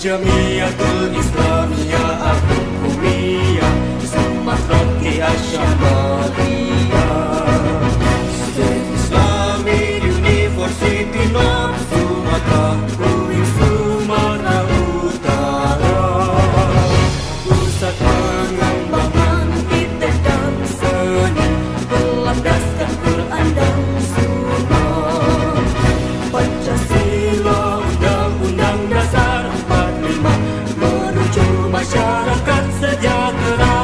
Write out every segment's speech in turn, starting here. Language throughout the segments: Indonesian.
Jamiatul Islamiyah Al-Hukumiyah Sumatroti Asyamaliyah State Islamic University North Sumatra UIN Sumatera Utara Pusat pengembangan iptek dan seni berlandaskan Quran dan Sunnah Pancasila Undang-Undang Dasar menuju masyarakat sejahtera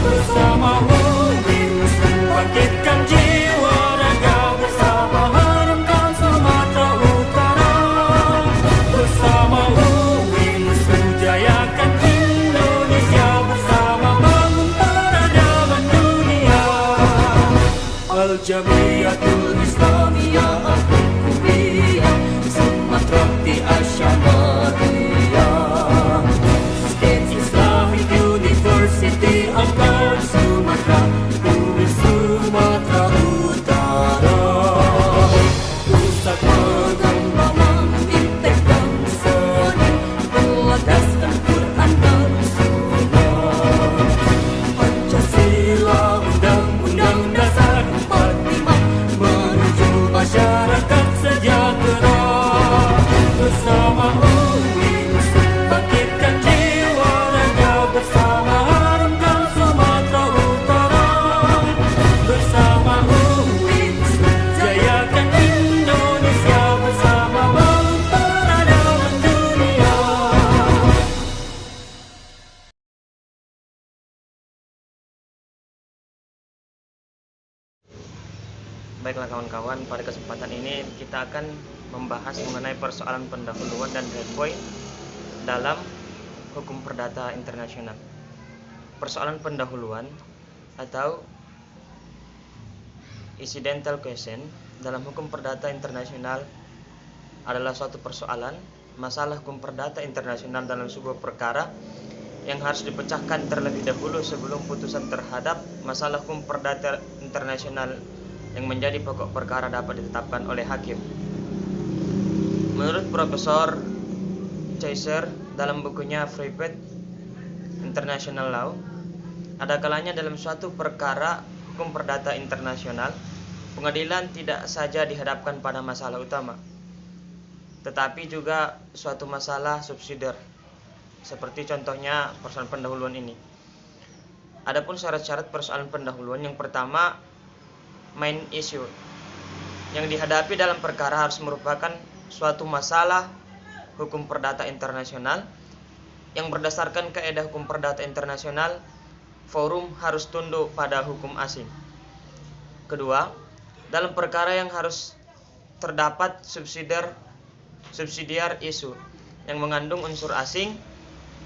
bersama UIN bangkitkan jiwa raga bersama harumkan Sumatera Utara bersama UIN jayakan Indonesia bersama bangun peradaban dunia Al-Jamiatul Islamiyah Al-Hukumiyah Sumatroti Asyamaliyah State Islamic University of North Sumatra UIN Sumatera Utara Pusat pengembangan iptek dan seni berlandaskan Quran dan Sunnah Pancasila Undang-Undang Dasar 45 menuju masyarakat sejahtera bersama UIN bangkitkan jiwa raga bersama harumkan Sumatera Utara bersama UIN jayakan Indonesia bersama bangun peradaban dunia. Baiklah kawan-kawan, pada kesempatan ini kita akan membahas mengenai persoalan pendahuluan dan headpoint dalam hukum perdata internasional. Persoalan pendahuluan atau incidental question dalam hukum perdata internasional adalah suatu persoalan masalah hukum perdata internasional dalam sebuah perkara yang harus dipecahkan terlebih dahulu sebelum putusan terhadap masalah hukum perdata internasional yang menjadi pokok perkara dapat ditetapkan oleh hakim. Menurut Profesor Chaser dalam bukunya Private International Law, ada kalanya dalam suatu perkara hukum perdata internasional, pengadilan tidak saja dihadapkan pada masalah utama, tetapi juga suatu masalah subsidiar, seperti contohnya persoalan pendahuluan ini. Adapun syarat-syarat persoalan pendahuluan, yang pertama, main issue yang dihadapi dalam perkara harus merupakan suatu masalah hukum perdata internasional yang berdasarkan kaidah hukum perdata internasional, forum harus tunduk pada hukum asing. Kedua, dalam perkara yang harus terdapat subsidiar isu yang mengandung unsur asing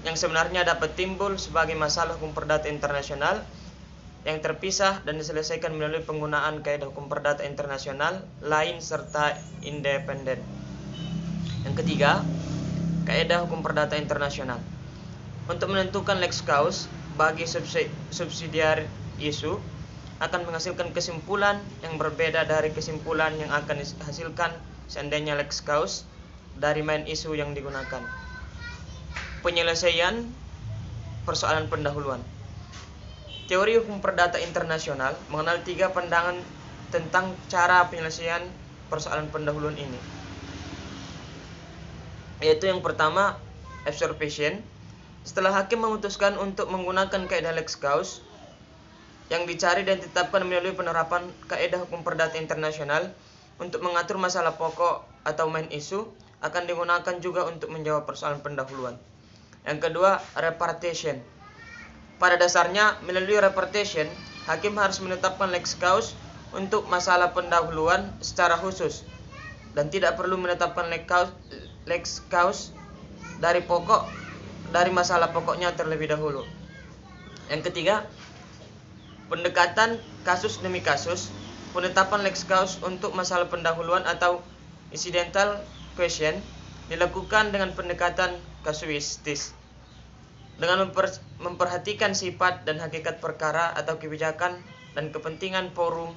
yang sebenarnya dapat timbul sebagai masalah hukum perdata internasional yang terpisah dan diselesaikan melalui penggunaan kaidah hukum perdata internasional lain serta independen. Yang ketiga, kaidah hukum perdata internasional untuk menentukan lex causa bagi subsidiar isu akan menghasilkan kesimpulan yang berbeda dari kesimpulan yang akan dihasilkan seandainya lex causa dari main isu yang digunakan. Penyelesaian persoalan pendahuluan. Teori hukum perdata internasional mengenal 3 pandangan tentang cara penyelesaian persoalan pendahuluan ini, yaitu yang pertama, observation. Setelah hakim memutuskan untuk menggunakan kaidah lex causa, yang dicari dan ditetapkan melalui penerapan kaidah hukum perdata internasional untuk mengatur masalah pokok atau main issue akan digunakan juga untuk menjawab persoalan pendahuluan. Yang kedua, repartition. Pada dasarnya, melalui repartition, hakim harus menetapkan lex causa untuk masalah pendahuluan secara khusus dan tidak perlu menetapkan lex causa dari masalah pokoknya terlebih dahulu. Yang ketiga, pendekatan kasus demi kasus. Penetapan lex causa untuk masalah pendahuluan atau incidental question dilakukan dengan pendekatan kasuistis, dengan memperhatikan sifat dan hakikat perkara atau kebijakan dan kepentingan forum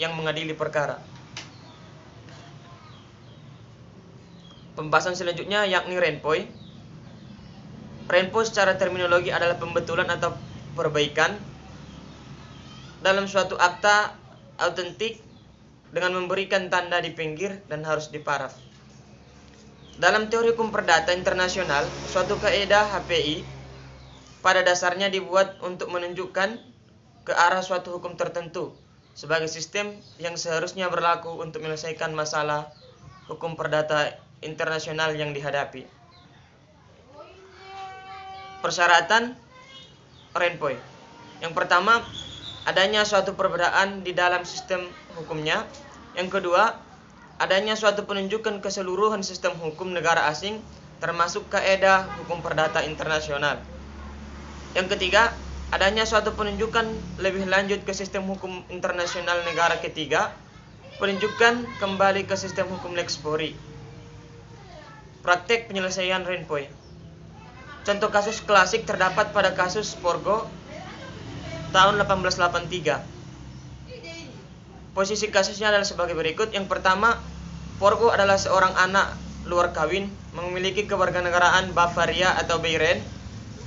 yang mengadili perkara. Pembahasan selanjutnya yakni renpoy. Renpoy secara terminologi adalah pembetulan atau perbaikan dalam suatu akta autentik dengan memberikan tanda di pinggir dan harus diparaf. Dalam teori hukum perdata internasional, suatu kaidah HPI pada dasarnya dibuat untuk menunjukkan ke arah suatu hukum tertentu sebagai sistem yang seharusnya berlaku untuk menyelesaikan masalah hukum perdata internasional yang dihadapi. Persyaratan renpoy. Yang pertama, adanya suatu perbedaan di dalam sistem hukumnya. Yang kedua, adanya suatu penunjukan keseluruhan sistem hukum negara asing termasuk kaidah hukum perdata internasional. Yang ketiga, adanya suatu penunjukan lebih lanjut ke sistem hukum internasional negara ketiga, penunjukan kembali ke sistem hukum Lex Fori. Praktek penyelesaian renpoy. Contoh kasus klasik terdapat pada kasus Porgo tahun 1883. Posisi kasusnya adalah sebagai berikut. Yang pertama, Porgo adalah seorang anak luar kawin, memiliki kewarganegaraan Bavaria atau Beiren.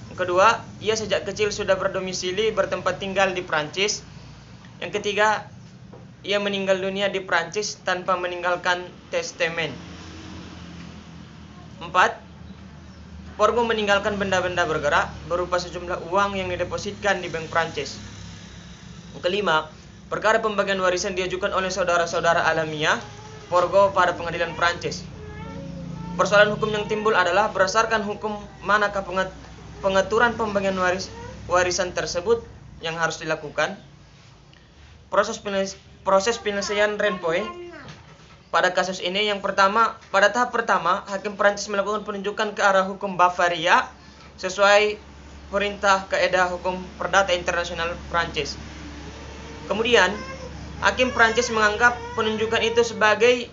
Yang kedua, ia sejak kecil sudah berdomisili bertempat tinggal di Prancis. Yang ketiga, ia meninggal dunia di Prancis tanpa meninggalkan testamen. 4. Porgo meninggalkan benda-benda bergerak berupa sejumlah uang yang didepositkan di bank Prancis. Yang kelima, perkara pembagian warisan diajukan oleh saudara-saudara alamiah Porgo pada pengadilan Prancis. Persoalan hukum yang timbul adalah berdasarkan hukum manakah pengaturan pembagian warisan tersebut yang harus dilakukan. Proses penyelesaian renpoy pada kasus ini, yang pertama, pada tahap pertama, hakim Prancis melakukan penunjukan ke arah hukum Bavaria sesuai perintah kaidah hukum perdata internasional Prancis. Kemudian, hakim Prancis menganggap penunjukan itu sebagai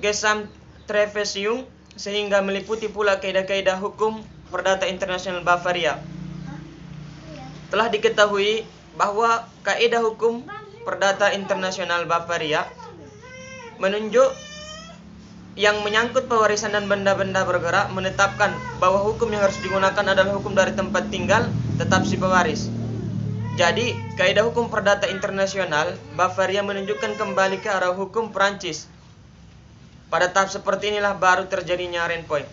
gesam trevesium sehingga meliputi pula kaidah-kaidah hukum perdata internasional Bavaria. Telah diketahui bahwa kaidah hukum perdata internasional Bavaria menunjuk yang menyangkut pewarisan dan benda-benda bergerak menetapkan bahwa hukum yang harus digunakan adalah hukum dari tempat tinggal tetap si pewaris. Jadi, kaidah hukum perdata internasional Bavaria menunjukkan kembali ke arah hukum Prancis. Pada tahap seperti inilah baru terjadinya renpoy.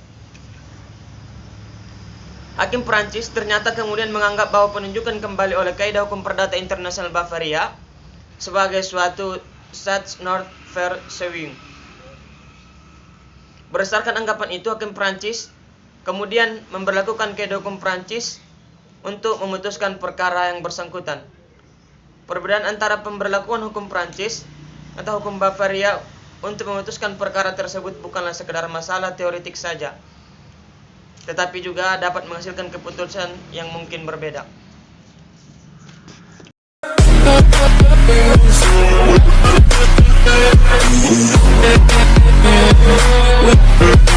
Hakim Prancis ternyata kemudian menganggap bahwa penunjukan kembali oleh kaidah hukum perdata internasional Bavaria sebagai suatu such not fair showing. Berdasarkan anggapan itu, hakim Prancis kemudian memberlakukan kaidah hukum Prancis untuk memutuskan perkara yang bersangkutan. Perbedaan antara pemberlakuan hukum Prancis atau hukum Bavaria untuk memutuskan perkara tersebut bukanlah sekedar masalah teoretik saja, tetapi juga dapat menghasilkan keputusan yang mungkin berbeda. We'll be right back.